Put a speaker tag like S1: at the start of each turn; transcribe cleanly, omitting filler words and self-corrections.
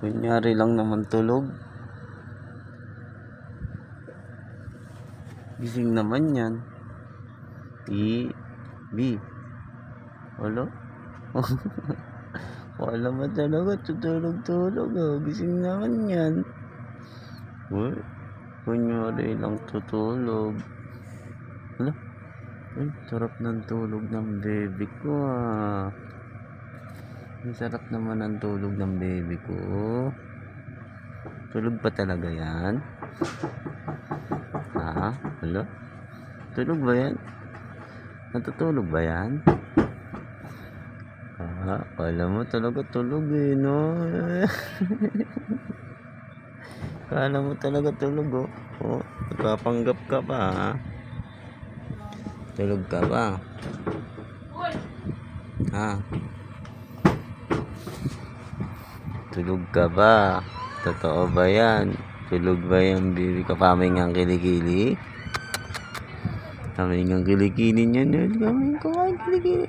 S1: Kunyari lang naman tulog. Gising naman yan. B. Wala? Wala mo talaga. Tutulog-tulog. Oh. Gising naman yan. Uy. Kunyari lang tutulog. Wala? Ay, sarap ng tulog ng baby ko ah. Ang sarap naman ng tulog ng baby ko. Tulog pa talaga yan? Ha? Wala? Tulog ba yan? Natutulog ba yan? Alam mo talaga tulog eh, no? Kala mo talaga tulog oh. Oh, nagpapanggap ka pa ha? Tulog ka ba? Ha? Tulog ka ba? Totoo ba yan? Tulog ba yan, baby ka? Paming ang kilikili? Paming ang kilikili niyan. Paming ko ang kilikili.